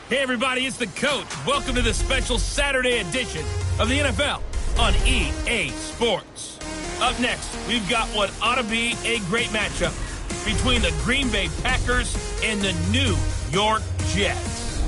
Hey, everybody, it's the coach. Welcome to the special Saturday edition of the NFL on EA Sports. Up next, we've got what ought to be a great matchup between the Green Bay Packers and the New York Jets.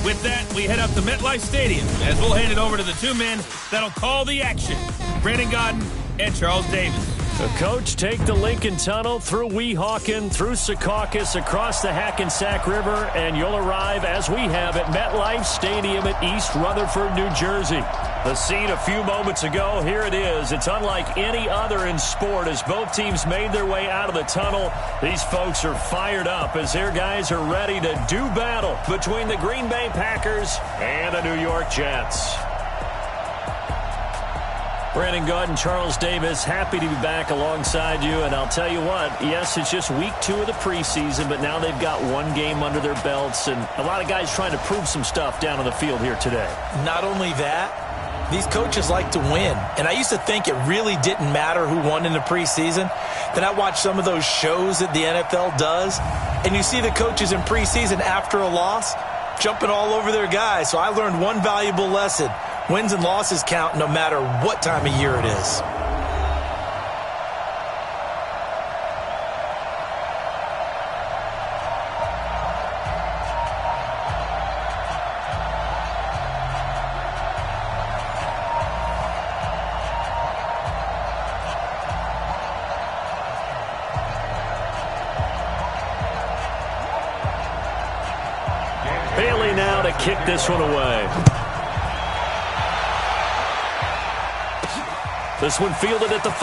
With that, we head up to MetLife Stadium as we'll hand it over to the two men that'll call the action, Brandon Gaudin and Charles Davis. The coach, take the Lincoln Tunnel through Weehawken, through Secaucus, across the Hackensack River, and you'll arrive, as we have, at MetLife Stadium at East Rutherford, New Jersey. The scene a few moments ago, here it is. It's unlike any other in sport as both teams made their way out of the tunnel. These folks are fired up as their guys are ready to do battle between the Green Bay Packers and the New York Jets. Brandon Gaudin, Charles Davis, happy to be back alongside you. And I'll tell you what, yes, it's just week 2 of the preseason, but now they've got one game under their belts. And a lot of guys trying to prove some stuff down on the field here today. Not only that, these coaches like to win. And I used to think it really didn't matter who won in the preseason. Then I watched some of those shows that the NFL does. And you see the coaches in preseason after a loss jumping all over their guys. So I learned one valuable lesson. Wins and losses count no matter what time of year it is. Bailey now to kick this one away. This one fielded at the 5.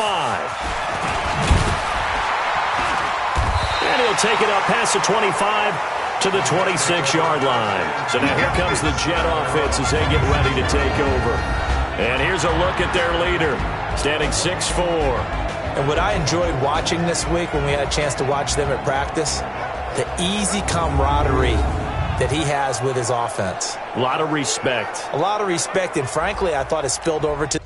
And he'll take it up past the 25 to the 26-yard line. So now here comes the Jet offense as they get ready to take over. And here's a look at their leader, standing 6'4". And what I enjoyed watching this week when we had a chance to watch them at practice, the easy camaraderie that he has with his offense. A lot of respect. A lot of respect, and frankly, I thought it spilled over to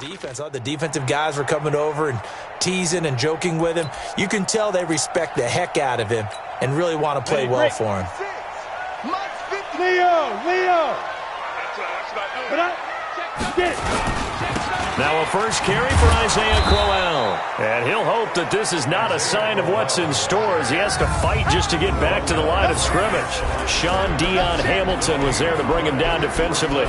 defense. The defensive guys were coming over and teasing and joking with him. You can tell they respect the heck out of him and really want to play well for him. Leo. Now a first carry for Isaiah Crowell. And he'll hope that this is not a sign of what's in store as he has to fight just to get back to the line of scrimmage. Sean Dion Hamilton was there to bring him down defensively.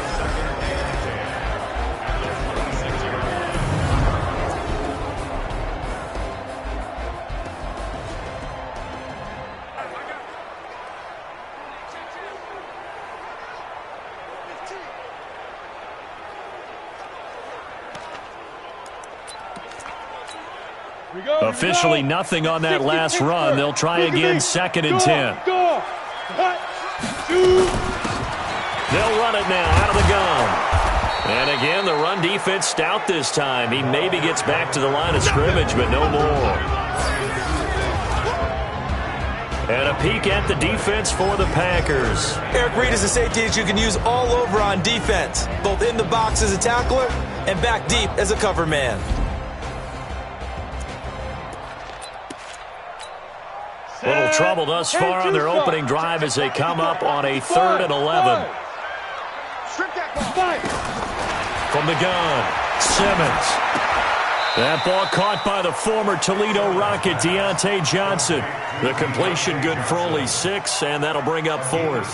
Officially nothing on that last run. They'll try again, 2nd and 10. They'll run it now out of the gun. And again, the run defense stout this time. He maybe gets back to the line of scrimmage, but no more. And a peek at the defense for the Packers. Eric Reid is a safety that you can use all over on defense, both in the box as a tackler and back deep as a cover man. Little trouble thus far on their opening drive as they come up on a 3rd and 11. From the gun, Simmons. That ball caught by the former Toledo Rocket, Deontay Johnson. The completion good for only 6, and that'll bring up 4th.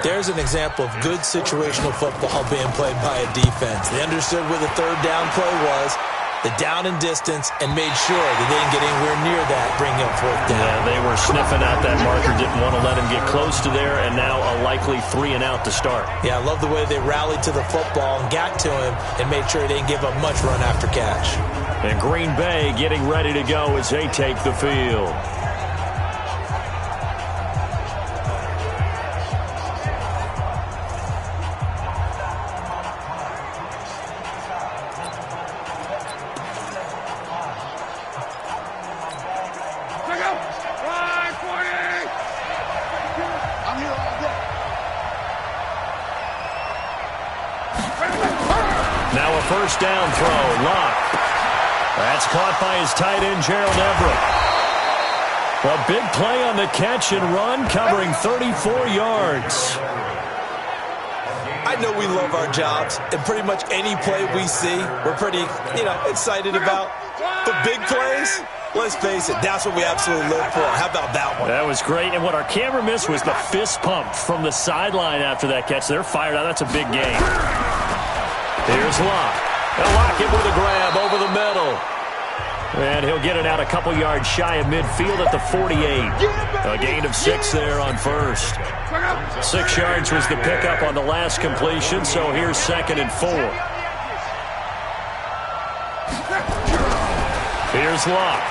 There's an example of good situational football being played by a defense. They understood where the 3rd down play was, the down and distance, and made sure that they didn't get anywhere near that, bringing up 4th down. Yeah, they were sniffing out that marker, didn't want to let him get close to there, and now a likely 3 and out to start. Yeah, I love the way they rallied to the football and got to him and made sure they didn't give up much run after catch. And Green Bay getting ready to go as they take the field. Now a first down throw, Locke. That's caught by his tight end, Gerald Everett. A big play on the catch and run, covering 34 yards. I know we love our jobs, and pretty much any play we see, we're pretty, excited about. But big plays, let's face it, that's what we absolutely live for. How about that one? That was great, and what our camera missed was the fist pump from the sideline after that catch. They're fired out. That's a big game. Here's Locke. They'll lock it with a grab over the middle. And he'll get it out a couple yards shy of midfield at the 48. A gain of 6 there on first. 6 yards was the pickup on the last completion, so here's 2nd and 4. Here's Locke.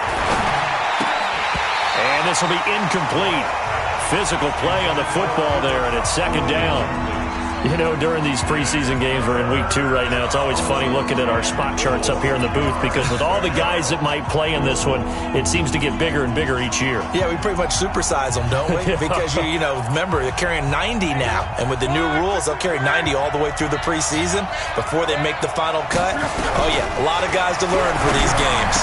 And this will be incomplete. Physical play on the football there, and it's 2nd down. During these preseason games, we're in week 2 right now, it's always funny looking at our spot charts up here in the booth because with all the guys that might play in this one, it seems to get bigger and bigger each year. Yeah, we pretty much supersize them, don't we? Because, remember, they're carrying 90 now. And with the new rules, they'll carry 90 all the way through the preseason before they make the final cut. Oh, yeah, a lot of guys to learn for these games.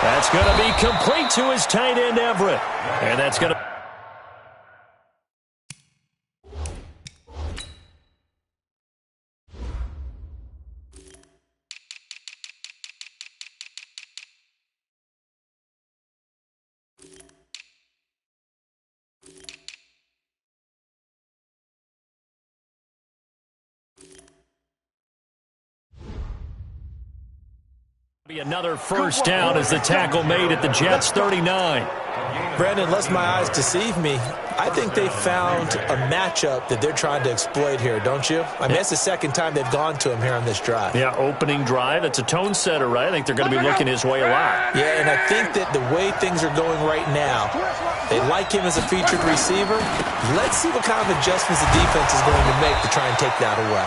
That's going to be complete to his tight end, Everett. And that's going to... be another first down as the tackle made at the Jets' 39. Brandon, unless my eyes deceive me, I think they found a matchup that they're trying to exploit here, don't you? I mean, that's the 2nd time they've gone to him here on this drive. Yeah, opening drive. It's a tone setter, right? I think they're going to be looking his way a lot. Yeah, and I think that the way things are going right now, they like him as a featured receiver. Let's see what kind of adjustments the defense is going to make to try and take that away.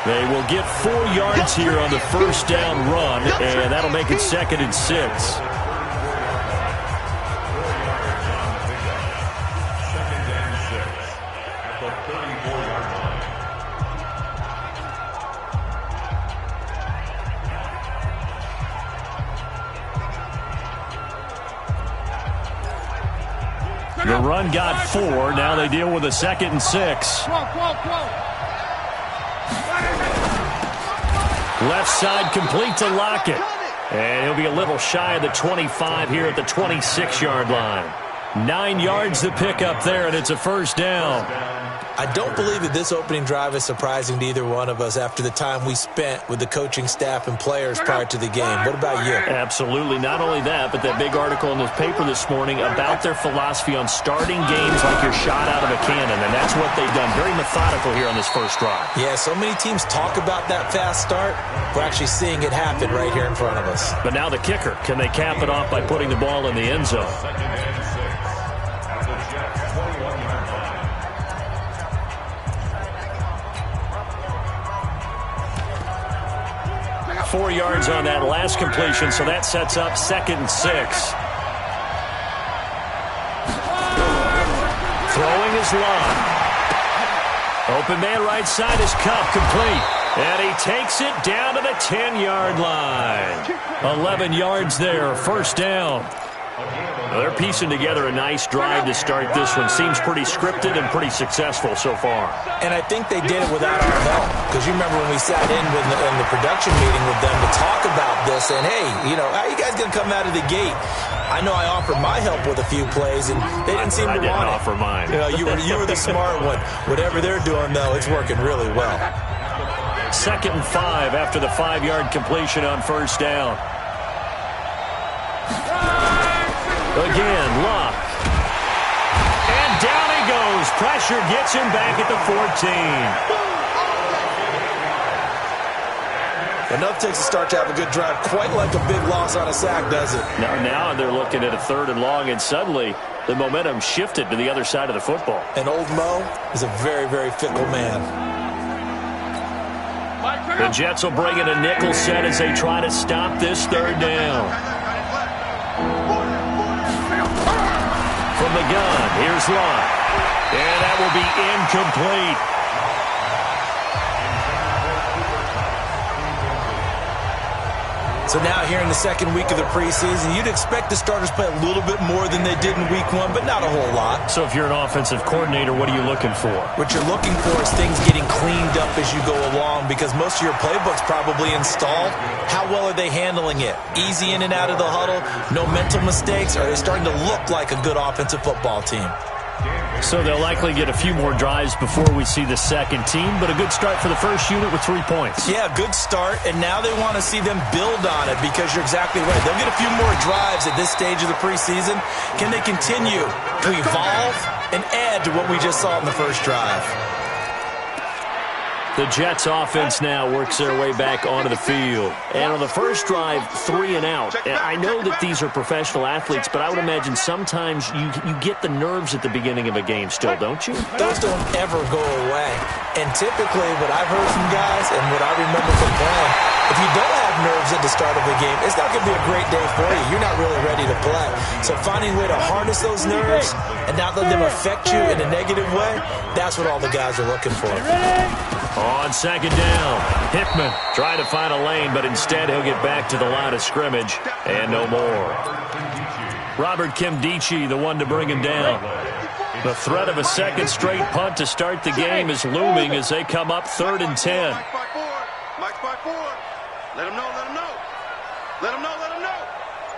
They will get 4 yards here on the first down run, and that'll make it 2nd and 6. The run got 4. Now they deal with a 2nd and 6. Left side complete to Lockett. And he'll be a little shy of the 25 here at the 26-yard line. 9 yards to pick up there, and it's a first down. I don't believe that this opening drive is surprising to either one of us after the time we spent with the coaching staff and players prior to the game. What about you? Absolutely. Not only that, but that big article in the paper this morning about their philosophy on starting games like you're shot out of a cannon, and that's what they've done. Very methodical here on this first drive. Yeah, so many teams talk about that fast start. We're actually seeing it happen right here in front of us. But now the kicker. Can they cap it off by putting the ball in the end zone? 4 yards on that last completion, so that sets up 2nd and 6. Throwing is Locke. Open man right side is Kupp, complete. And he takes it down to the 10-yard line. 11 yards there, first down. Well, they're piecing together a nice drive to start this one. Seems pretty scripted and pretty successful so far. And I think they did it without our help. Because you remember when we sat in the production meeting with them to talk about this, and hey, how are you guys going to come out of the gate? I know I offered my help with a few plays, and they didn't seem to want it. I didn't offer mine. You were the smart one. Whatever they're doing, though, it's working really well. 2nd and 5 after the 5-yard completion on first down. Again, Luck. And down he goes. Pressure gets him back at the 14. Enough takes a start to have a good drive. Quite like a big loss on a sack, does it? Now they're looking at a 3rd and long, and suddenly the momentum shifted to the other side of the football. And old Mo is a very, very fickle man. The Jets will bring in a nickel set as they try to stop this 3rd down. From the gun, here's Luck. And that will be incomplete. So now here in the 2nd week of the preseason, you'd expect the starters play a little bit more than they did in week 1, but not a whole lot. So if you're an offensive coordinator, what are you looking for? What you're looking for is things getting cleaned up as you go along, because most of your playbook's probably installed. How well are they handling it? Easy in and out of the huddle? No mental mistakes? Are they starting to look like a good offensive football team? So they'll likely get a few more drives before we see the second team, but a good start for the first unit with 3 points. Yeah, good start, and now they want to see them build on it, because you're exactly right. They'll get a few more drives at this stage of the preseason. Can they continue to evolve and add to what we just saw in the first drive? The Jets offense now works their way back onto the field. And on the first drive, 3 and out. And I know that these are professional athletes, but I would imagine sometimes you get the nerves at the beginning of a game still, don't you? Those don't ever go away. And typically what I've heard from guys and what I remember from playing, if you don't have nerves at the start of the game, it's not going to be a great day for you. You're not really ready to play. So finding a way to harness those nerves and not let them affect you in a negative way, that's what all the guys are looking for. On 2nd down, Hickman trying to find a lane, but instead he'll get back to the line of scrimmage and no more. Robert Nkemdiche, the one to bring him down. The threat of a second straight punt to start the game is looming as they come up 3rd and 10. Mike's by 4. Let him know.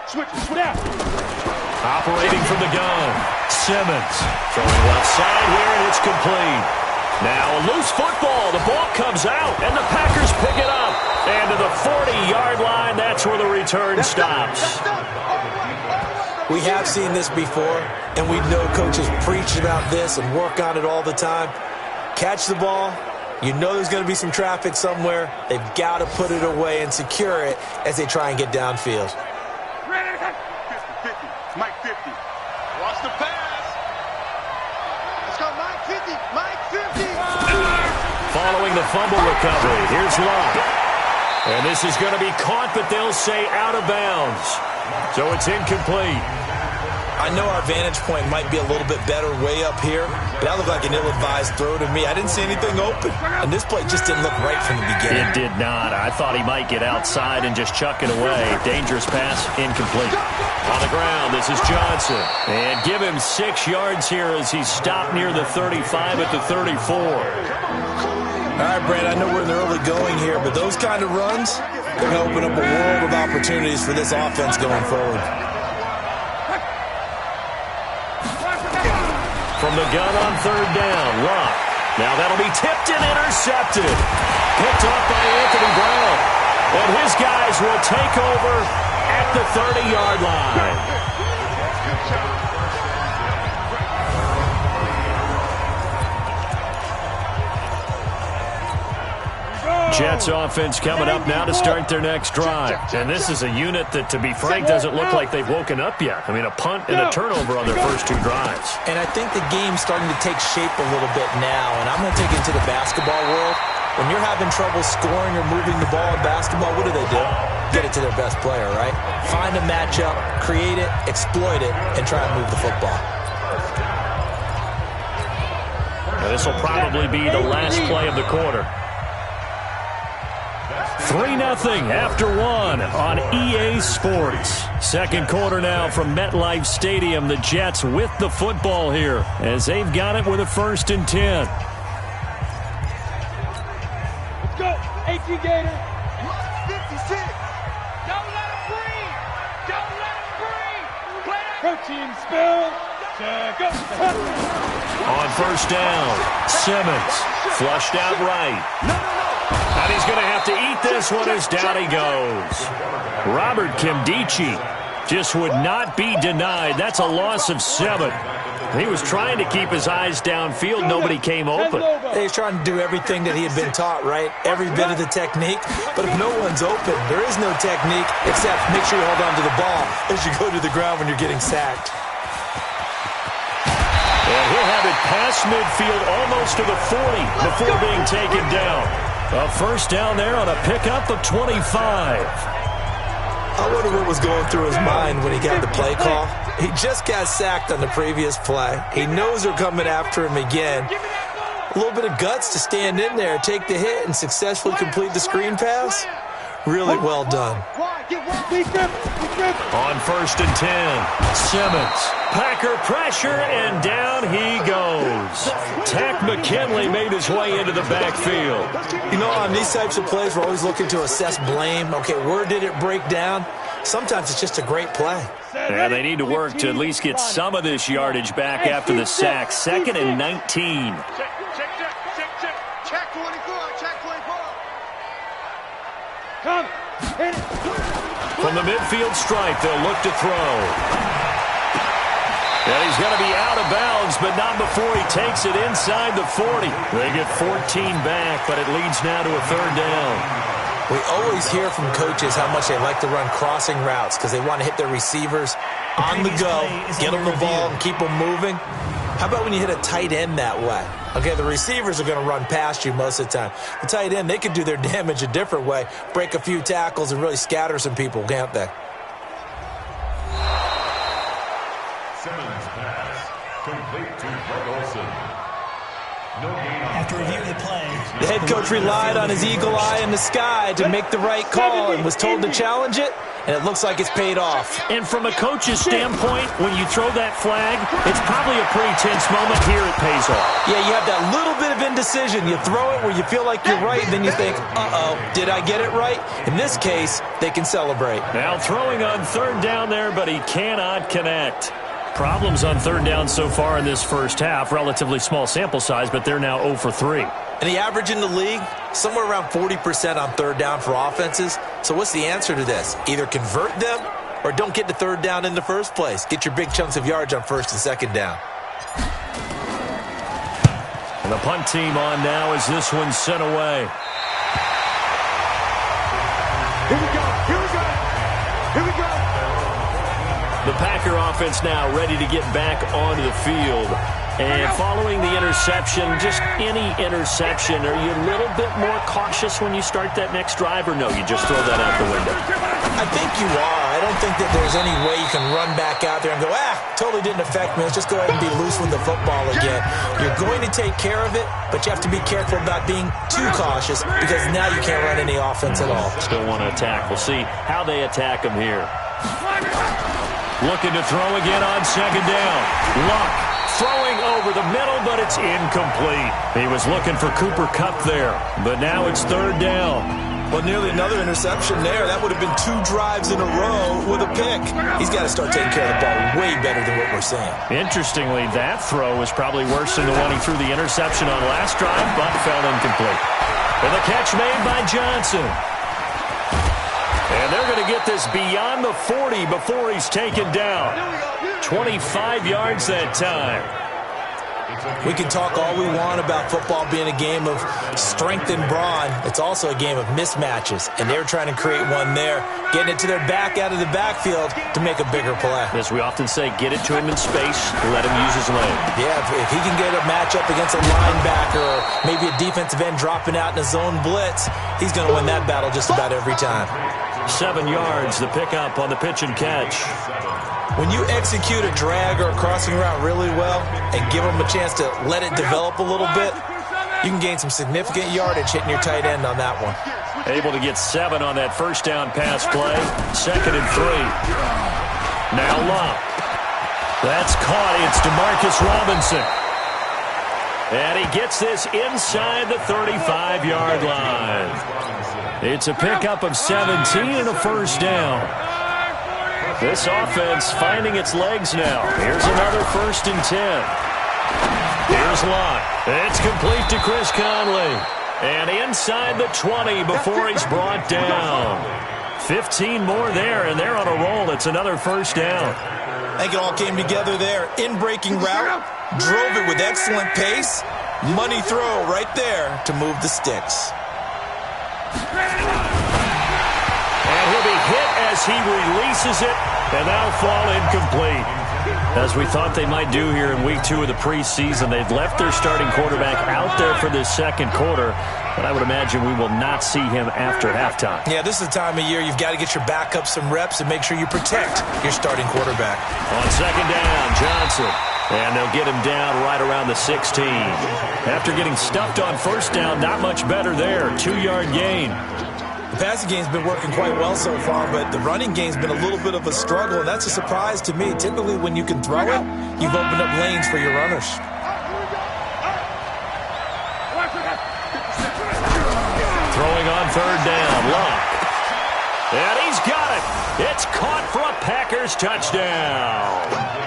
Switch out. Operating from the gun, Simmons throwing left side here, and it's complete. Now a loose football. The ball comes out, and the Packers pick it up. And to the 40-yard line, that's where the return stops. We have seen this before, and we know coaches preach about this and work on it all the time. Catch the ball. You know there's going to be some traffic somewhere. They've got to put it away and secure it as they try and get downfield. 50, Mike 50. Watch the pass. Let's go, Mike 50. Mike 50. Following the fumble recovery, here's Luck. And this is going to be caught, but they'll say out of bounds. So it's incomplete. I know our vantage point might be a little bit better way up here, but that looked like an ill-advised throw to me. I didn't see anything open, and this play just didn't look right from the beginning. It did not. I thought he might get outside and just chuck it away. Dangerous pass, incomplete. On the ground, this is Johnson. And give him 6 yards here as he's stopped near the 35 at the 34. All right, Brad, I know we're in the early going here, but those kind of runs, they're going to open up a world of opportunities for this offense going forward. From the gun on 3rd down, Luck. Now that'll be tipped and intercepted. Picked up by Anthony Brown. And his guys will take over at the 30-yard line. Jets offense coming up now to start their next drive. And this is a unit that, to be frank, doesn't look like they've woken up yet. I mean, a punt and a turnover on their first 2 drives. And I think the game's starting to take shape a little bit now. And I'm going to take it into the basketball world. When you're having trouble scoring or moving the ball in basketball, what do? Get it to their best player, right? Find a matchup, create it, exploit it, and try and move the football. Now, this will probably be the last play of the quarter. 3-0 after one on EA Sports. Second quarter now from MetLife Stadium. The Jets with the football here as they've got it with a 1st and 10. Let's go. AT Gator. 56. Don't let him breathe. Don't let him breathe. Play that. Protein spill. Check up. On 1st down, Simmons flushed out right. And he's going to have to eat this one as down he goes. Robert Nkemdiche just would not be denied. That's a loss of 7. He was trying to keep his eyes downfield. Nobody came open. He's trying to do everything that he had been taught, right? Every bit of the technique. But if no one's open, there is no technique except make sure you hold on to the ball as you go to the ground when you're getting sacked. And he'll have it past midfield almost to the 40 before being taken down. A 1st down there on a pickup of 25. I wonder what was going through his mind when he got the play call. He just got sacked on the previous play. He knows they're coming after him again. A little bit of guts to stand in there, take the hit, and successfully complete the screen pass. Really well done. On 1st and 10, Simmons. Packer pressure, and down he goes. Takk McKinley made his way into the backfield. You know, on these types of plays, we're always looking to assess blame. Okay, where did it break down? Sometimes it's just a great play. Yeah, they need to work to at least get some of this yardage back after the sack. 2nd and 19. Check 24. Check 24. Come. Hit it. From the midfield stripe, they'll look to throw. And he's going to be out of bounds, but not before he takes it inside the 40. They get 14 back, but it leads now to a 3rd down. We always hear from coaches how much they like to run crossing routes because they want to hit their receivers on the go, get them the ball, and keep them moving. How about when you hit a tight end that way? Okay, the receivers are going to run past you most of the time. The tight end, they can do their damage a different way, break a few tackles, and really scatter some people, can't they? Simmons pass complete to Ferguson. After reviewing the play, the head coach relied on his eagle eye in the sky to make the right call and was told to challenge it, and it looks like it's paid off. And from a coach's standpoint, when you throw that flag, it's probably a pretty tense moment. Here it pays off. Yeah, you have that little bit of indecision. You throw it where you feel like you're right, and then you think, uh-oh, did I get it right? In this case, they can celebrate. Now throwing on 3rd down there, but he cannot connect. Problems on 3rd down so far in this first half. Relatively small sample size, but they're now 0 for 3. And the average in the league, somewhere around 40% on 3rd down for offenses. So what's the answer to this? Either convert them or don't get to 3rd down in the first place. Get your big chunks of yards on 1st and 2nd down. And the punt team on now as this one's sent away. Here we go. Here we go. Here we go. The Packer offense now ready to get back onto the field. And following the interception, just any interception, are you a little bit more cautious when you start that next drive, or no, you just throw that out the window? I think you are. I don't think that there's any way you can run back out there and go, totally didn't affect me. Let's just go ahead and be loose with the football again. You're going to take care of it, but you have to be careful about being too cautious because now you can't run any offense at all. Still want to attack. We'll see how they attack him here. Looking to throw again on 2nd down. Luck throwing over the middle, but it's incomplete. He was looking for Cooper Kupp there, but now it's 3rd down. Well, nearly another interception there. That would have been 2 drives in a row with a pick. He's got to start taking care of the ball way better than what we're seeing. Interestingly, that throw was probably worse than the one he threw the interception on last drive, but fell incomplete. And the catch made by Johnson. And they're going to get this beyond the 40 before he's taken down. 25 yards that time. We can talk all we want about football being a game of strength and brawn. It's also a game of mismatches, and they're trying to create one there, getting it to their back out of the backfield to make a bigger play. As we often say, get it to him in space, let him use his leg. Yeah, if he can get a matchup against a linebacker or maybe a defensive end dropping out in a zone blitz, he's going to win that battle just about every time. 7 yards, the pickup on the pitch and catch. When you execute a drag or a crossing route really well and give them a chance to let it develop a little bit, You can gain some significant yardage hitting your tight end on that one. Able to get 7 on that first down pass play. 2nd and 3. Now Love. That's caught. It's Demarcus Robinson. And he gets this inside the 35-yard line. It's a pickup of 17 and a first down. This offense finding its legs now. Here's another 1st and 10. Here's Lott. It's complete to Chris Conley. And inside the 20 before he's brought down. 15 more there, and they're on a roll. It's another first down. I think it all came together there. In-breaking route, drove it with excellent pace. Money throw right there to move the sticks. And he'll be hit as he releases it, and that'll fall incomplete. As we thought they might do here in week 2 of the preseason, they've left their starting quarterback out there for this second quarter, but I would imagine we will not see him after halftime. Yeah, this is the time of year you've got to get your backup some reps and make sure you protect your starting quarterback. On 2nd down, Johnson. And they'll get him down right around the 16. After getting stuffed on first down, not much better there. 2-yard gain. The passing game's been working quite well so far, but the running game's been a little bit of a struggle, and that's a surprise to me. Typically, when you can throw it, you've opened up lanes for your runners. Throwing on 3rd down, Love. And he's got it. It's caught for a Packers touchdown.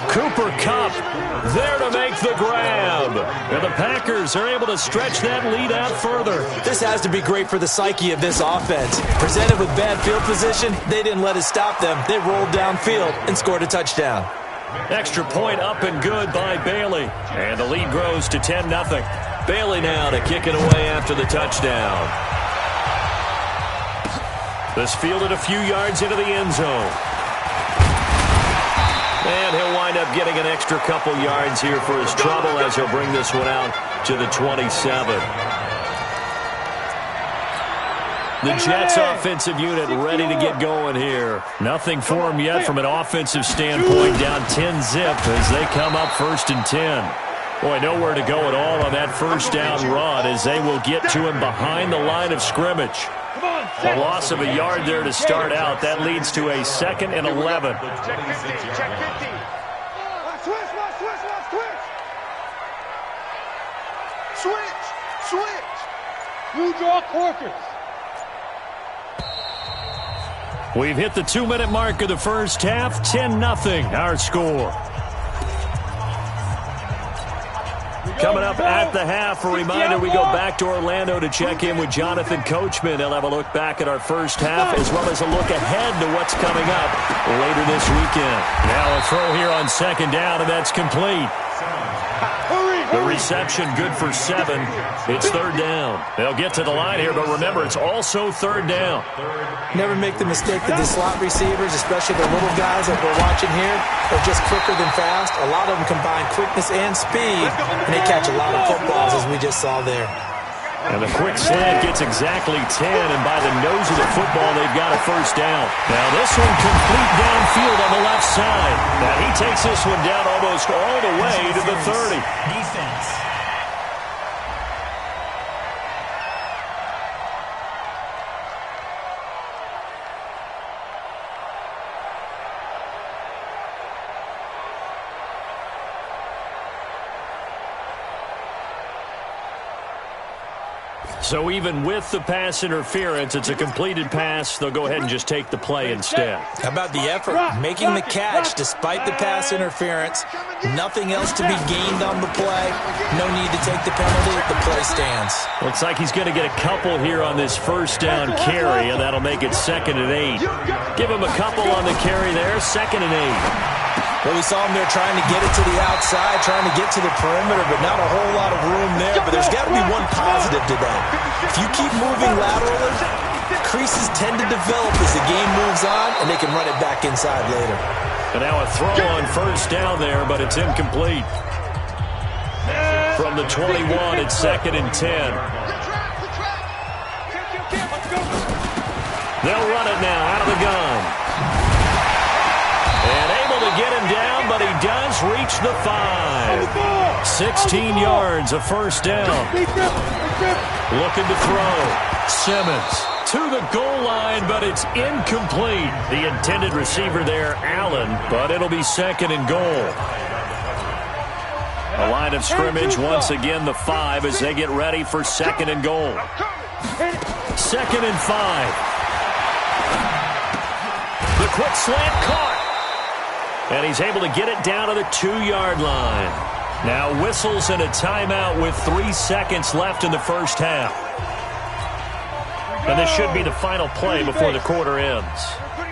Cooper Kupp there to make the grab. And the Packers are able to stretch that lead out further. This has to be great for the psyche of this offense. Presented with bad field position, they didn't let it stop them. They rolled downfield and scored a touchdown. Extra point up and good by Bailey. And the lead grows to 10-0. Bailey now to kick it away after the touchdown. This fielded a few yards into the end zone. And he'll wind up getting an extra couple yards here for his trouble as he'll bring this one out to the 27. The Jets offensive unit ready to get going here. Nothing for them yet from an offensive standpoint. Down 10-0 as they come up 1st and 10. Boy, nowhere to go at all on that first down run as they will get to him behind the line of scrimmage. A loss of a yard there to start out. That leads to a 2nd and 11. Check 50, check 50. Switch. You draw quarters. We've hit the 2-minute mark of the first half. 10-0 our score. Coming up at the half, a reminder we go back to Orlando to check in with Jonathan Coachman. He'll have a look back at our first half as well as a look ahead to what's coming up later this weekend. Now a throw here on 2nd down, and that's complete. The reception good for 7. It's 3rd down. They'll get to the line here, but remember, it's also 3rd down. Never make the mistake that the slot receivers, especially the little guys that we're watching here, are just quicker than fast. A lot of them combine quickness and speed, and they catch a lot of footballs, as we just saw there. And the quick slant gets exactly 10, and by the nose of the football, they've got a first down. Now this one complete downfield on the left side. Now he takes this one down almost all the way to the 30. Defense. So even with the pass interference, it's a completed pass. They'll go ahead and just take the play instead. How about the effort? Making the catch despite the pass interference. Nothing else to be gained on the play. No need to take the penalty. The play stands. Looks like he's going to get a couple here on this first down carry, and that'll make it 2nd and 8. Give him a couple on the carry there, 2nd and 8. Well, we saw him there trying to get it to the outside, trying to get to the perimeter, but not a whole lot of room there. But there's got to be one positive to that. If you keep moving laterally, creases tend to develop as the game moves on, and they can run it back inside later. And now a throw on first down there, but it's incomplete. From the 21, it's 2nd and 10. They'll run it now out of the gun. And able to get him down, but but he does reach the 5. 16 yards, a first down. Looking to throw. Simmons to the goal line, but it's incomplete. The intended receiver there, Allen, but it'll be second and goal. A line of scrimmage, once again the 5 as they get ready for second and goal. Second and 5. The quick slant caught. And he's able to get it down to the 2-yard line. Now whistles and a timeout with 3 seconds left in the first half. And this should be the final play before the quarter ends.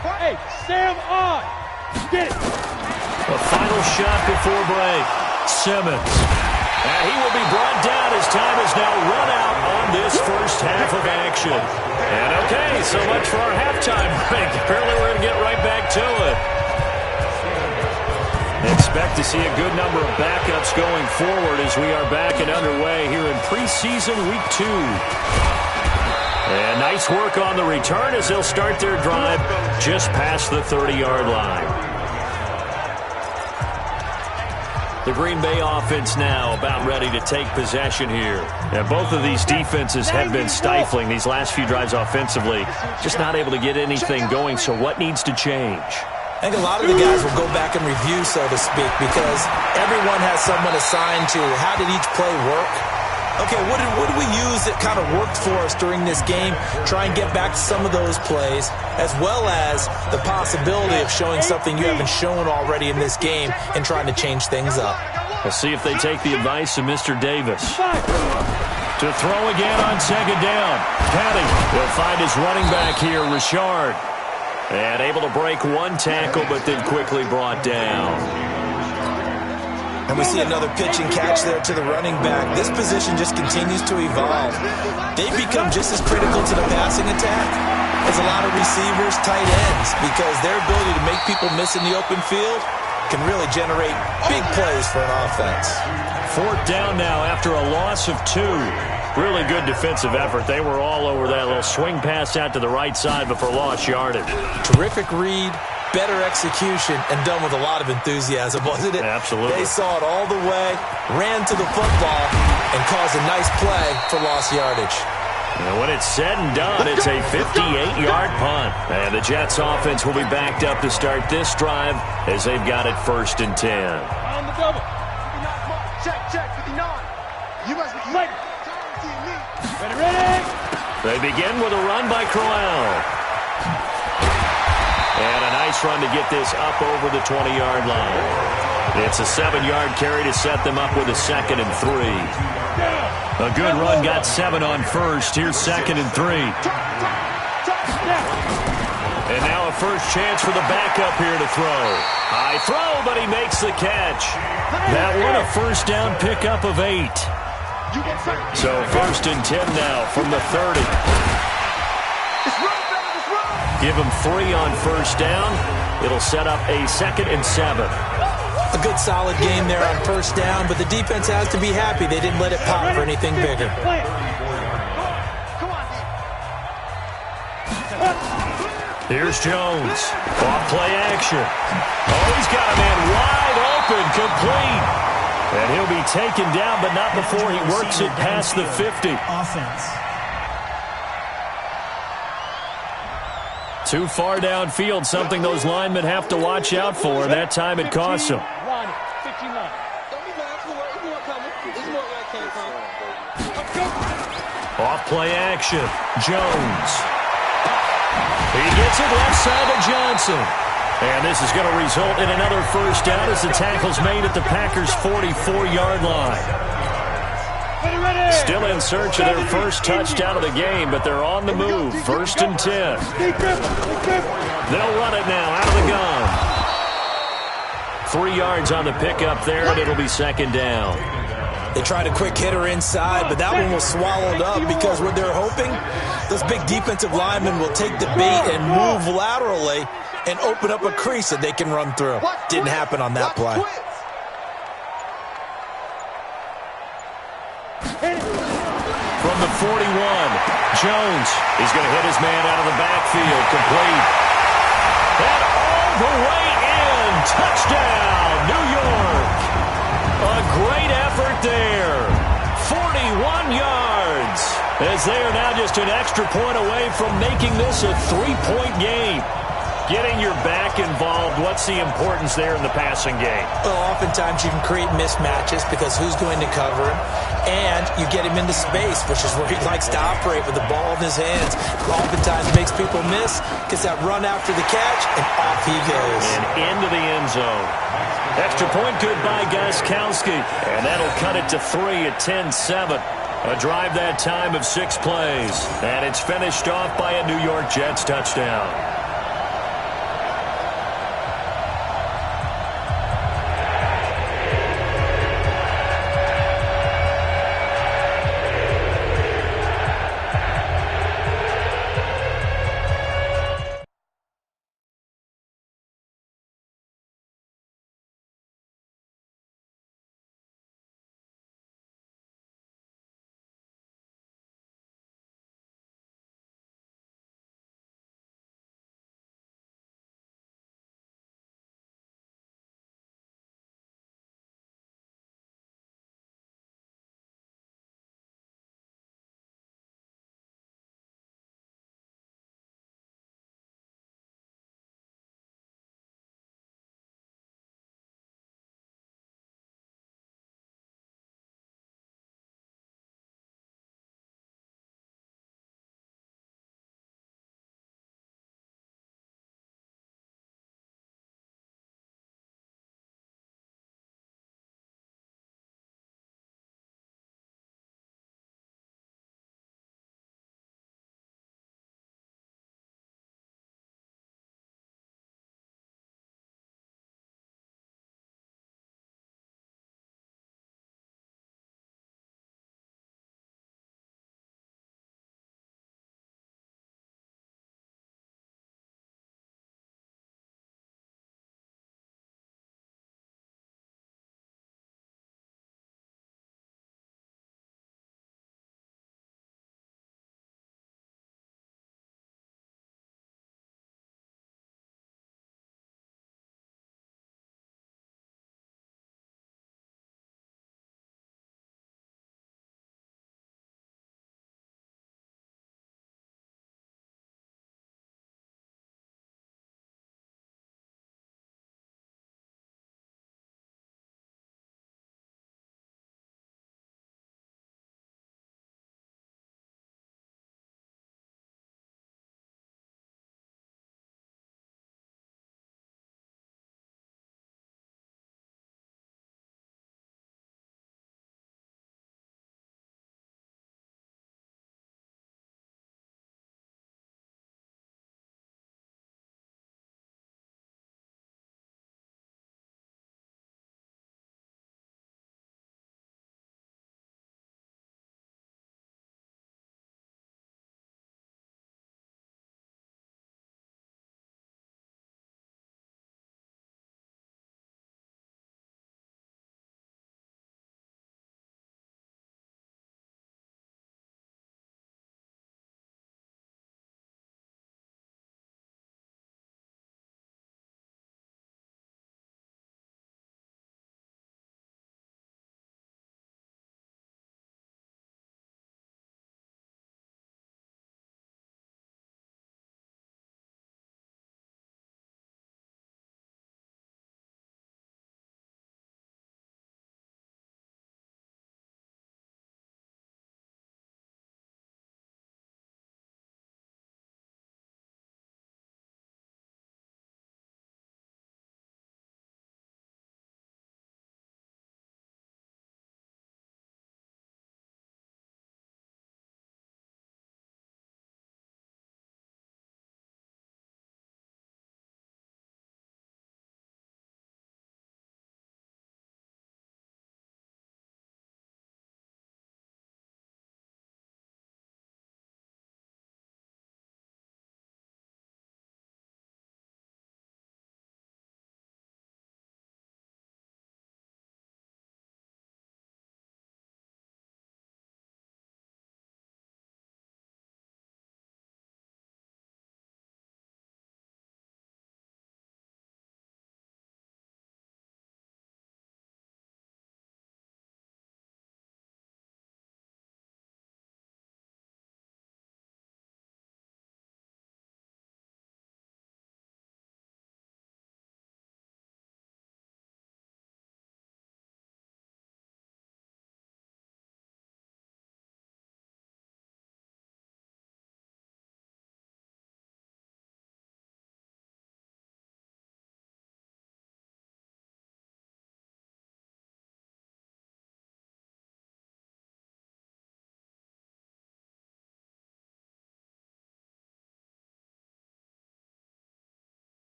Hey, Sam on. Get it. A final shot before break. Simmons. And he will be brought down as time is now run out on this first half of action. And okay, so much for our halftime break. Apparently we're going to get right back to it. Expect to see a good number of backups going forward as we are back and underway here in preseason week 2. And nice work on the return as they'll start their drive just past the 30-yard line. The Green Bay offense now about ready to take possession here. And both of these defenses have been stifling these last few drives offensively. Just not able to get anything going, so what needs to change? I think a lot of the guys will go back and review, so to speak, because everyone has someone assigned to how did each play work. Okay, what did we use that kind of worked for us during this game? Try and get back to some of those plays, as well as the possibility of showing something you haven't shown already in this game and trying to change things up. We'll see if they take the advice of Mr. Davis. To throw again on second down. Petty will find his running back here, Richard. And able to break one tackle, but then quickly brought down. And we see another pitch and catch there to the running back. This position just continues to evolve. They've become just as critical to the passing attack as a lot of receivers, tight ends, because their ability to make people miss in the open field can really generate big plays for an offense. Fourth down now after a loss of 2. Really good defensive effort. They were all over that little swing pass out to the right side before lost yardage. Terrific read, better execution, and done with a lot of enthusiasm, wasn't it? Absolutely. They saw it all the way, ran to the football, and caused a nice play for lost yardage. And when it's said and done, it's a 58-yard punt. And the Jets offense will be backed up to start this drive as they've got it 1st and 10. On the double. Check, 59. You must be ready. Ready. They begin with a run by Crowell. And a nice run to get this up over the 20-yard line. It's a 7-yard carry to set them up with a 2nd and 3. A good run got 7 on first. Here's 2nd and 3. And now a first chance for the backup here to throw. High throw, but he makes the catch. That one a first down pickup of 8. So 1st and 10 now from the 30. Give him 3 on first down. It'll set up a 2nd and 7. A good solid game there on first down, but the defense has to be happy they didn't let it pop for anything bigger. Here's Jones. Off play action. Oh, he's got a man wide open, complete. And he'll be taken down, but not before he works it past the 50. Offense. Too far downfield, something those linemen have to watch out for. That time it costs them. Off play action. Jones. He gets it left side to Johnson. And this is going to result in another first down as the tackle's made at the Packers' 44-yard line. Still in search of their first touchdown of the game, but they're on the move. 1st and 10. They'll run it now out of the gun. 3 yards on the pickup there, and it'll be 2nd down. They tried a quick hitter inside, but that one was swallowed up because what they're hoping, those big defensive linemen will take the bait and move laterally and open up a crease that they can run through. Didn't happen on that play. From the 41, Jones is going to hit his man out of the backfield, complete. And all the way in Touchdown, New York. A great effort there. 41 yards. As they are now just an extra point away from making this a 3-point game. Getting your back involved, what's the importance there in the passing game? Well, oftentimes you can create mismatches because who's going to cover him? And you get him into space, which is where he likes to operate with the ball in his hands. Oftentimes makes people miss, gets that run after the catch, and off he goes. And into the end zone. Extra point good by Gostkowski. And that'll cut it to 3 at 10-7. A drive that time of 6 plays. And it's finished off by a New York Jets touchdown.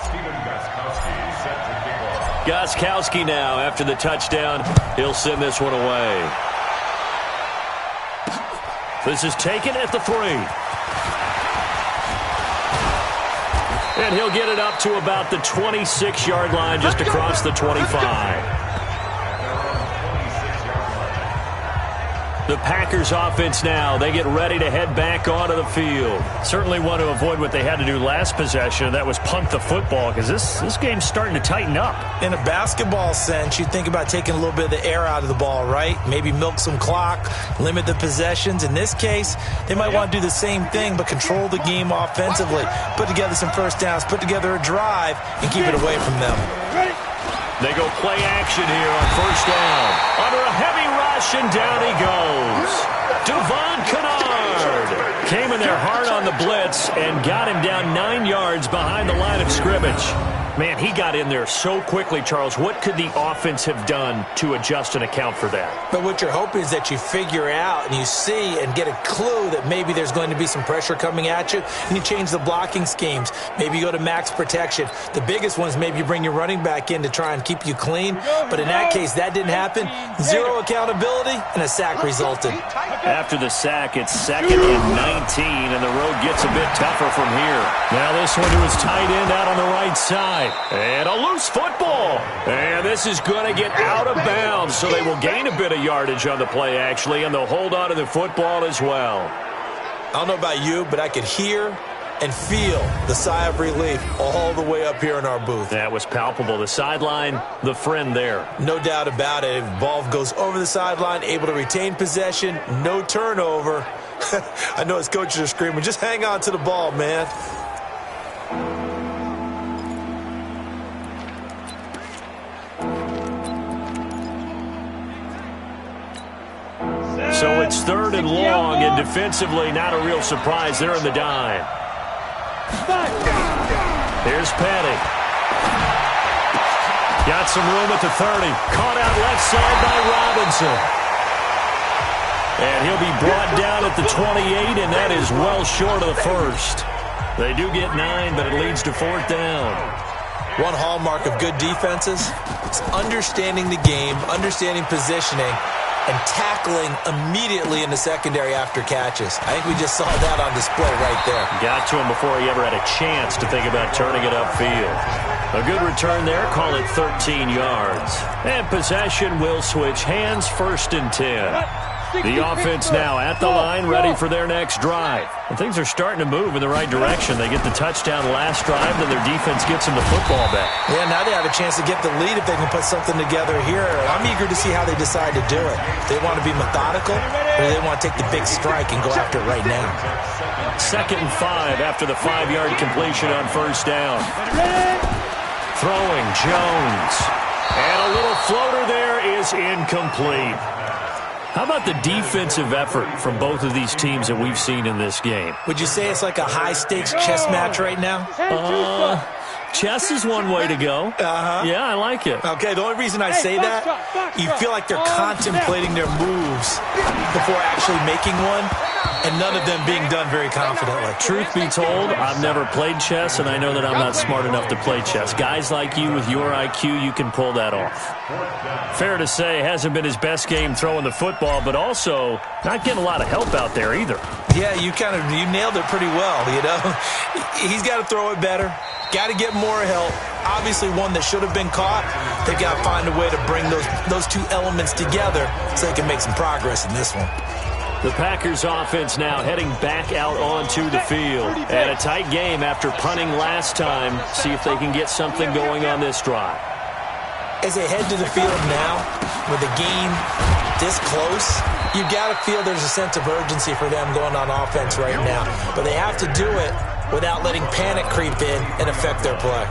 Stephen Gostkowski set to kick off. Gostkowski now, after the touchdown, he'll send this one away. This is taken at the 3. And he'll get it up to about the 26-yard line, just across the 25. The Packers offense now, they get ready to head back onto the field. Certainly want to avoid what they had to do last possession, and that was punt the football, because this game's starting to tighten up. In a basketball sense, you think about taking a little bit of the air out of the ball, right? Maybe milk some clock, limit the possessions. In this case, they might want to do the same thing, but control the game offensively. Put together some first downs, put together a drive, and keep it away from them. They go play action here on first down. Under a heavy rush, and down he goes. Devon Kennard came in there hard on the blitz and got him down 9 yards behind the line of scrimmage. Man, he got in there so quickly, Charles. What could the offense have done to adjust and account for that? But what you're hoping is that you figure out and you see and get a clue that maybe there's going to be some pressure coming at you, and you change the blocking schemes. Maybe you go to max protection. The biggest one is maybe you bring your running back in to try and keep you clean. But in that case, that didn't happen. Zero accountability, and a sack resulted. After the sack, it's 2nd and 19, and the road gets a bit tougher from here. Now this one to his tight end out on the right side. And a loose football. And this is going to get out of bounds, so they will gain a bit of yardage on the play, actually, and they'll hold on to the football as well. I don't know about you, but I could hear and feel the sigh of relief all the way up here in our booth. That was palpable. The sideline, the friend there. No doubt about it. If ball goes over the sideline, able to retain possession, no turnover. I know his coaches are screaming, just hang on to the ball, man. So it's 3rd and long, and defensively, not a real surprise. They're in the dime. Here's Petty. Got some room at the 30. Caught out left side by Robinson. And he'll be brought down at the 28, and that is well short of the first. They do get 9, but it leads to 4th down. One hallmark of good defenses is understanding the game, understanding positioning, and tackling immediately in the secondary after catches. I think we just saw that on display right there. Got to him before he ever had a chance to think about turning it upfield. A good return there, call it 13 yards. And possession will switch hands, 1st and 10. The offense now at the line, ready for their next drive. And things are starting to move in the right direction. They get the touchdown last drive, then their defense gets them the football back. Yeah, now they have a chance to get the lead if they can put something together here. I'm eager to see how they decide to do it. They want to be methodical, or they want to take the big strike and go after it right now. 2nd and 5 after the 5-yard completion on first down. Throwing Jones. And a little floater there is incomplete. How about the defensive effort from both of these teams that we've seen in this game? Would you say it's like a high-stakes chess match right now? Chess is one way to go. Yeah, I like it. Okay, the only reason I say that, you feel like they're contemplating their moves before actually making one, and none of them being done very confidently. Truth be told, I've never played chess, and I know that I'm not smart enough to play chess. Guys like you with your IQ, you can pull that off. Fair to say, hasn't been his best game throwing the football, but also not getting a lot of help out there either. Yeah, you nailed it pretty well, you know. He's got to throw it better. Got to get more help. Obviously one that should have been caught. They've got to find a way to bring those two elements together so they can make some progress in this one. The Packers offense now heading back out onto the field. And a tight game after punting last time. See if they can get something going on this drive. As they head to the field now, with the game this close, you've got to feel there's a sense of urgency for them going on offense right now. But they have to do it without letting panic creep in and affect their play.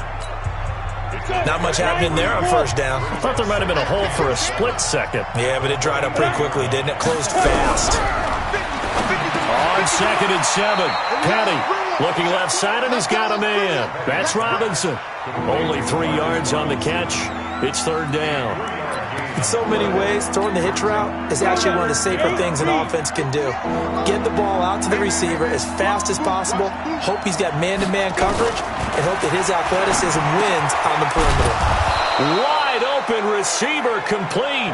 Not much happening there on first down. I thought there might have been a hole for a split second. Yeah, but it dried up pretty quickly, didn't it? Closed fast. On 2nd and 7, Petty looking left side, and he's got a man. That's Robinson. Only 3 yards on the catch. It's 3rd down. In so many ways, throwing the hitch route is actually one of the safer things an offense can do. Get the ball out to the receiver as fast as possible, hope he's got man-to-man coverage, and hope that his athleticism wins on the perimeter. Wide open receiver complete.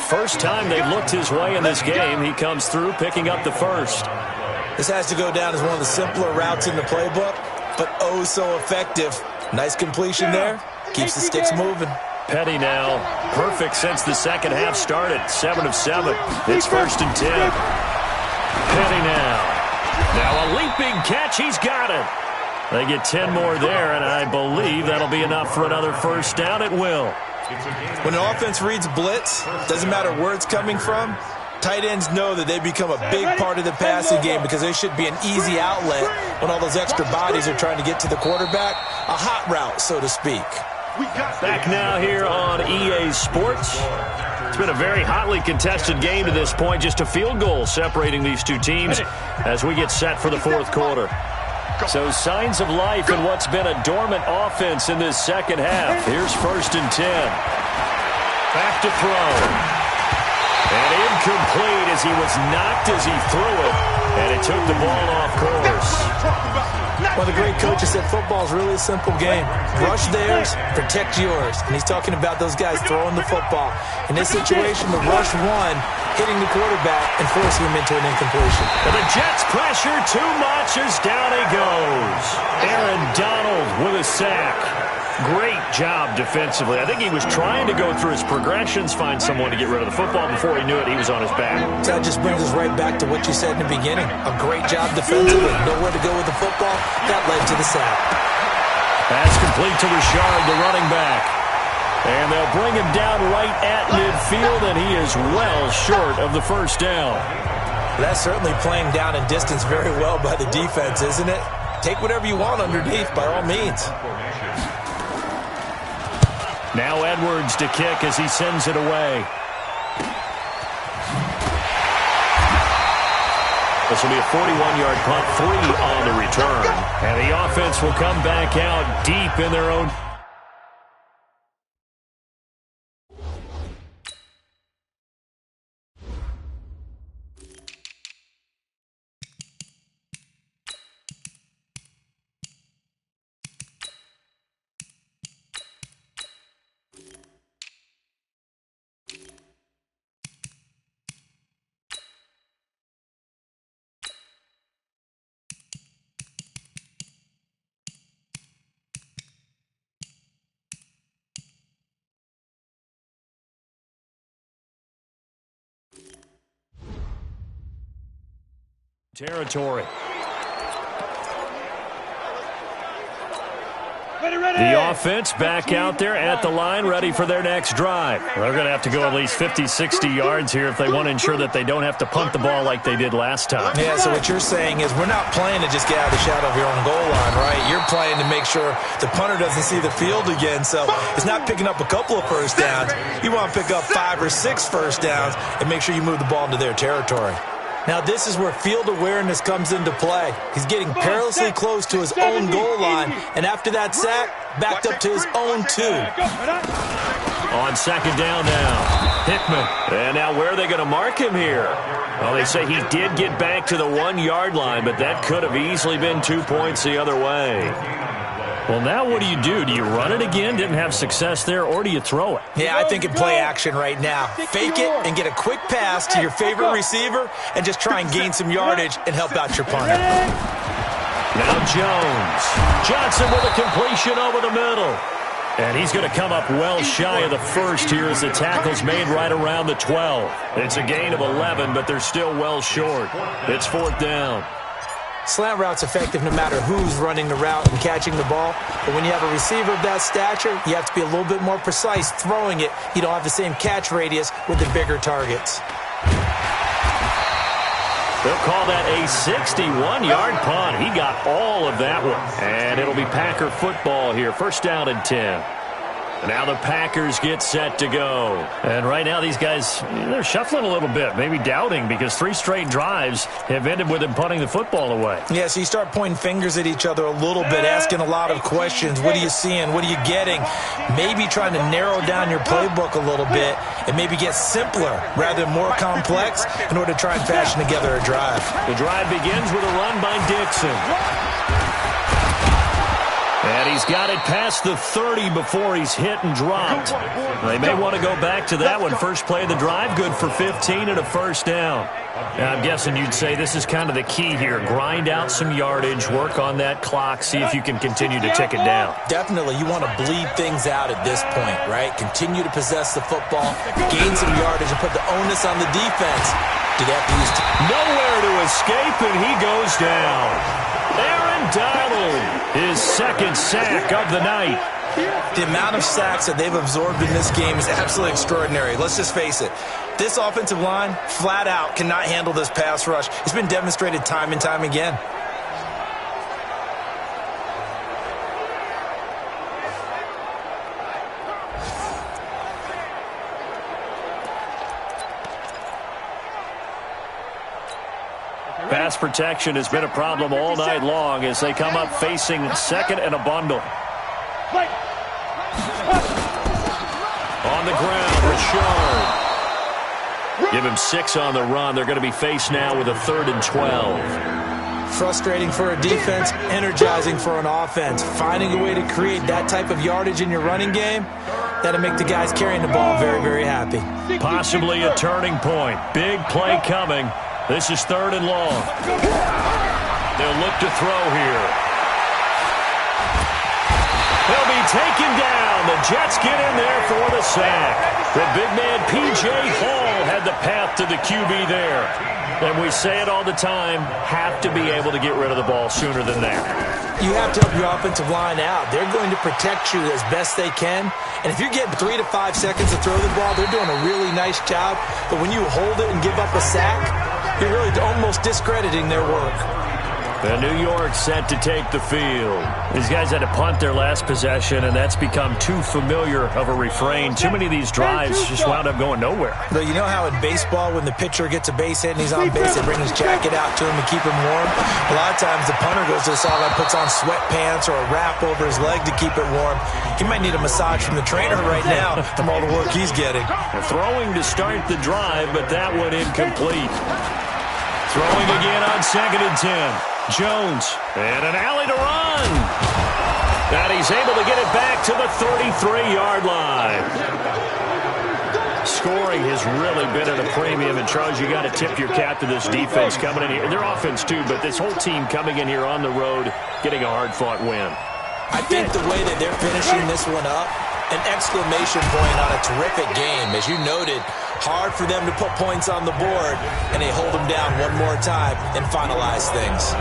First time they've looked his way in this game. He comes through picking up the first. This has to go down as one of the simpler routes in the playbook, but oh so effective. Nice completion there. Keeps the sticks moving. Petty now, perfect since the second half started. 7 of 7. It's 1st and 10. Petty now. Now a leaping catch. He's got it. They get 10 more there, and I believe that'll be enough for another first down. It will. When an offense reads blitz, doesn't matter where it's coming from, tight ends know that they become a big part of the passing game because they should be an easy outlet when all those extra bodies are trying to get to the quarterback. A hot route, so to speak. Back now here on EA Sports. It's been a very hotly contested game to this point. Just a field goal separating these two teams as we get set for the fourth quarter. So signs of life in what's been a dormant offense in this second half. Here's 1st and 10. Back to throw. And incomplete as he was knocked as he threw it. And it took the ball off course. One of the great coaches said football is really a simple game. Rush theirs, protect yours. And he's talking about those guys throwing the football. In this situation, the rush one, hitting the quarterback and forcing him into an incompletion. And the Jets pressure too much as down he goes. Aaron Donald with a sack. Great job defensively. I think he was trying to go through his progressions, find someone to get rid of the football. Before he knew it, he was on his back. So that just brings us right back to what you said in the beginning. A great job defensively. Nowhere to go with the football. That led to the sack. Pass complete to Richard, the running back. And they'll bring him down right at midfield, and he is well short of the first down. That's certainly playing down in distance very well by the defense, isn't it? Take whatever you want underneath, by all means. Now Edwards to kick as he sends it away. This will be a 41-yard punt, 3 on the return. And the offense will come back out deep in their own. Territory. The offense back out there at the line, ready for their next drive. They're going to have to go at least 50, 60 yards here if they want to ensure that they don't have to punt the ball like they did last time. Yeah, so what you're saying is we're not playing to just get out of the shadow of your own goal line, right? You're playing to make sure the punter doesn't see the field again. So it's not picking up a couple of first downs. You want to pick up 5 or 6 first downs and make sure you move the ball into their territory. Now, this is where field awareness comes into play. He's getting perilously close to his own goal line, and after that sack, backed up to his own 2. On second down now, Hickman. And now where are they going to mark him here? Well, they say he did get back to the 1-yard line, but that could have easily been 2 points the other way. Well, now what do? Do you run it again? Didn't have success there, or do you throw it? Yeah, I think in play action right now. Fake it and get a quick pass to your favorite receiver and just try and gain some yardage and help out your punter. Now Jones. Johnson with a completion over the middle. And he's going to come up well shy of the first here as the tackle's made right around the 12. It's a gain of 11, but they're still well short. It's 4th down. Slant route's effective no matter who's running the route and catching the ball. But when you have a receiver of that stature, you have to be a little bit more precise throwing it. You don't have the same catch radius with the bigger targets. They'll call that a 61-yard punt. He got all of that one. And it'll be Packer football here. 1st down and 10. And now the Packers get set to go. And right now these guys, they're shuffling a little bit, maybe doubting, because 3 straight drives have ended with them punting the football away. Yeah, so you start pointing fingers at each other a little bit, asking a lot of questions. What are you seeing? What are you getting? Maybe trying to narrow down your playbook a little bit and maybe get simpler rather than more complex in order to try and fashion together a drive. The drive begins with a run by Dixon. And he's got it past the 30 before he's hit and dropped. They may want to go back to that one. First play of the drive, good for 15 and a first down. Now, I'm guessing you'd say this is kind of the key here. Grind out some yardage, work on that clock, see if you can continue to tick it down. Definitely. You want to bleed things out at this point, right? Continue to possess the football, gain some yardage, and put the onus on the defense. Do they have to use nowhere to escape, and he goes down. Aaron Donald, his second sack of the night. The amount of sacks that they've absorbed in this game is absolutely extraordinary. Let's just face it. This offensive line, flat out, cannot handle this pass rush. It's been demonstrated time and time again. Pass protection has been a problem all night long as they come up facing second and a bundle. On the ground, Richard. Give him 6 on the run. They're going to be faced now with a 3rd and 12. Frustrating for a defense, energizing for an offense. Finding a way to create that type of yardage in your running game, that'll make the guys carrying the ball very, very happy. Possibly a turning point. Big play coming. This is 3rd and long. They'll look to throw here. He'll be taken down. The Jets get in there for the sack. The big man, P.J. Hall, had the path to the QB there. And we say it all the time, have to be able to get rid of the ball sooner than that. You have to help your offensive line out. They're going to protect you as best they can. And if you're getting 3 to 5 seconds to throw the ball, they're doing a really nice job. But when you hold it and give up a sack, you're really almost discrediting their work. And New York set to take the field. These guys had to punt their last possession, and that's become too familiar of a refrain. Too many of these drives just wound up going nowhere. But you know how in baseball, when the pitcher gets a base hit and he's on base, they bring his jacket out to him to keep him warm? A lot of times the punter goes to the sideline, puts on sweatpants or a wrap over his leg to keep it warm. He might need a massage from the trainer right now from all the work he's getting. Throwing to start the drive, but that one incomplete. Throwing again on 2nd and 10. Jones, and an alley to run. And he's able to get it back to the 33-yard line. Scoring has really been at a premium, and Charles, you got to tip your cap to this defense coming in here. Their offense, too, but this whole team coming in here on the road, getting a hard-fought win. I think the way that they're finishing this one up, an exclamation point on a terrific game. As you noted, hard for them to put points on the board, and they hold them down one more time and finalize things.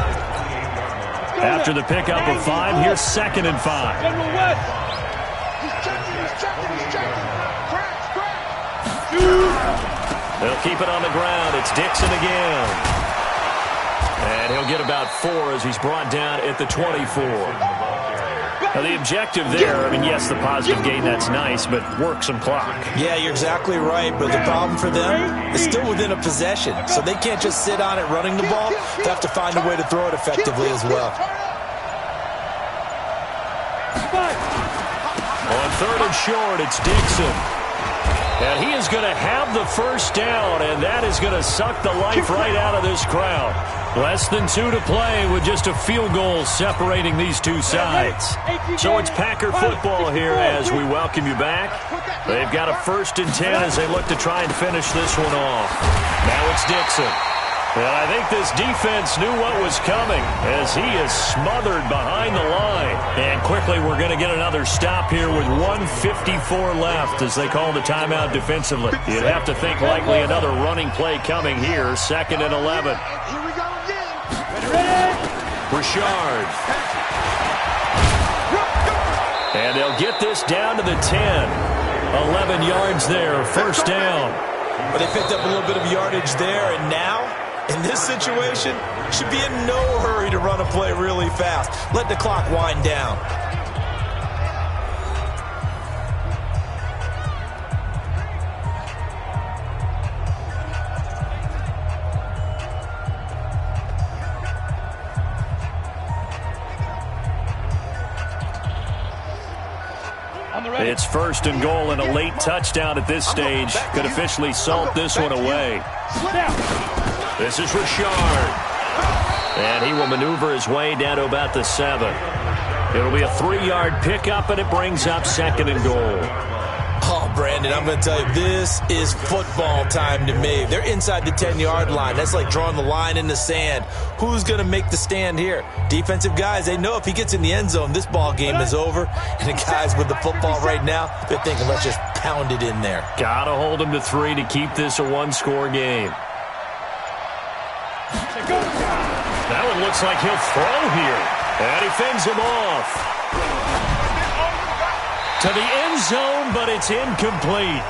After the pickup of 5, here's 2nd and 5. They'll keep it on the ground. It's Dixon again. And he'll get about 4 as he's brought down at the 24. Now, the objective there, I mean, yes, the positive gain, that's nice, but work some clock. Yeah, you're exactly right, but the problem for them is still within a possession, so they can't just sit on it running the ball. They have to find a way to throw it effectively as well. On 3rd and short, it's Dixon. And he is going to have the first down, and that is going to suck the life right out of this crowd. Less than 2 to play with just a field goal separating these two sides. So it's Packer football here as we welcome you back. They've got a 1st and 10 as they look to try and finish this one off. Now it's Dixon. And I think this defense knew what was coming as he is smothered behind the line. And quickly we're going to get another stop here with 1:54 left as they call the timeout defensively. You'd have to think likely another running play coming here. 2nd and 11. Here we go again. Richard. And they'll get this down to the 10. 11 yards there. First down. But they picked up a little bit of yardage there, and now, in this situation, should be in no hurry to run a play really fast. Let the clock wind down. It's first and goal, and a late touchdown at this stage could officially salt this one away. This is Richard. And he will maneuver his way down to about the 7. It'll be a 3-yard pickup, and it brings up second and goal. Oh, Brandon, I'm going to tell you, this is football time to me. They're inside the 10-yard line. That's like drawing the line in the sand. Who's going to make the stand here? Defensive guys, they know if he gets in the end zone, this ball game is over. And the guys with the football right now, they're thinking, let's just pound it in there. Got to hold him to 3 to keep this a 1-score game. That one looks like he'll throw here. And he fends him off. To the end zone, but it's incomplete.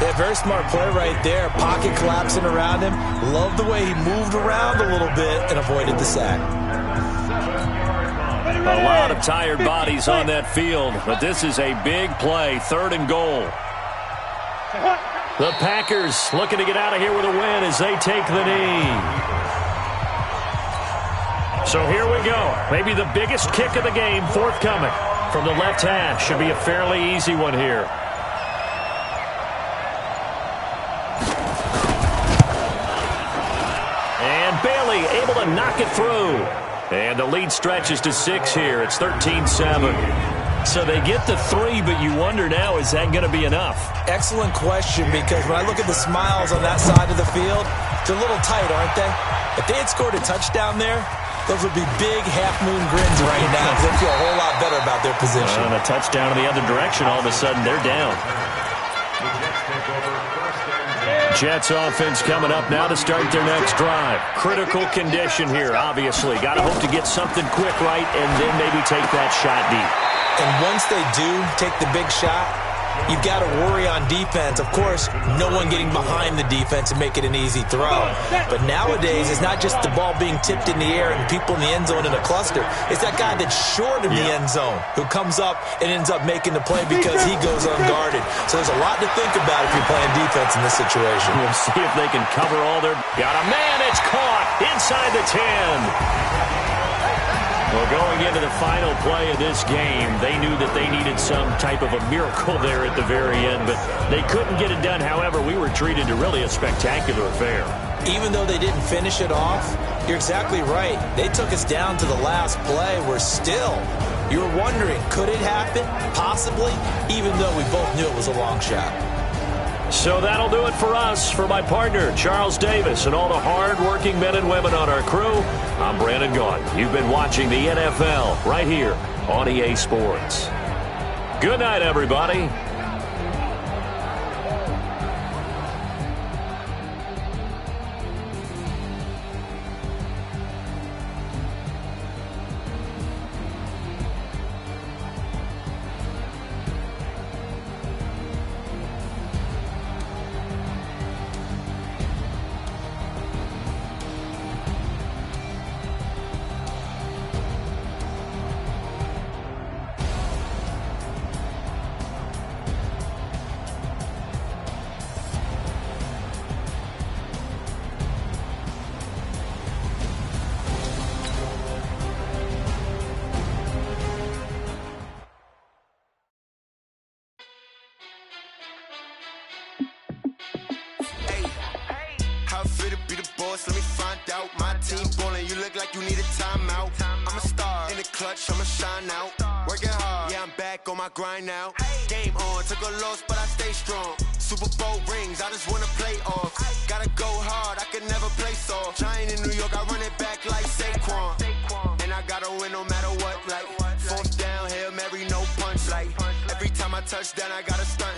Yeah, very smart play right there. Pocket collapsing around him. Love the way he moved around a little bit and avoided the sack. A lot of tired bodies on that field, but this is a big play. 3rd and goal. The Packers looking to get out of here with a win as they take the knee. So here we go. Maybe the biggest kick of the game forthcoming. From the left hash, should be a fairly easy one here. And Bailey able to knock it through. And the lead stretches to 6 here. It's 13-7. So they get the 3, but you wonder now, is that going to be enough? Excellent question, because when I look at the smiles on that side of the field, they're a little tight, aren't they? If they had scored a touchdown there, those would be big half-moon grins right now. They feel a whole lot better about their position. And a touchdown in the other direction, all of a sudden they're down. Jets offense coming up now to start their next drive. Critical condition here, obviously. Got to hope to get something quick right and then maybe take that shot deep. And once they do take the big shot, you've got to worry on defense. Of course, no one getting behind the defense and make it an easy throw. But nowadays, it's not just the ball being tipped in the air and people in the end zone in a cluster. It's that guy that's short of the end zone who comes up and ends up making the play because he goes unguarded. So there's a lot to think about if you're playing defense in this situation. We'll see if they can cover all their... Got a man, it's caught inside the 10. Well, going into the final play of this game, they knew that they needed some type of a miracle there at the very end, but they couldn't get it done. However, we were treated to really a spectacular affair. Even though they didn't finish it off, you're exactly right. They took us down to the last play. We're still, you were wondering, could it happen? Possibly, even though we both knew it was a long shot. So that'll do it for us. For my partner, Charles Davis, and all the hard-working men and women on our crew, I'm Brandon Gaudin. You've been watching the NFL right here on EA Sports. Good night, everybody. Let me find out. My team ballin', you look like you need a timeout. I'm a star in the clutch, I'ma shine out. Working hard, yeah, I'm back on my grind now. Game on, took a loss, but I stay strong. Super Bowl rings, I just wanna play off. Gotta go hard, I can never play soft. Giant in New York, I run it back like Saquon. And I gotta win no matter what, like 4th down, Hail Mary, no punch. Like every time I touch down, I gotta stunt.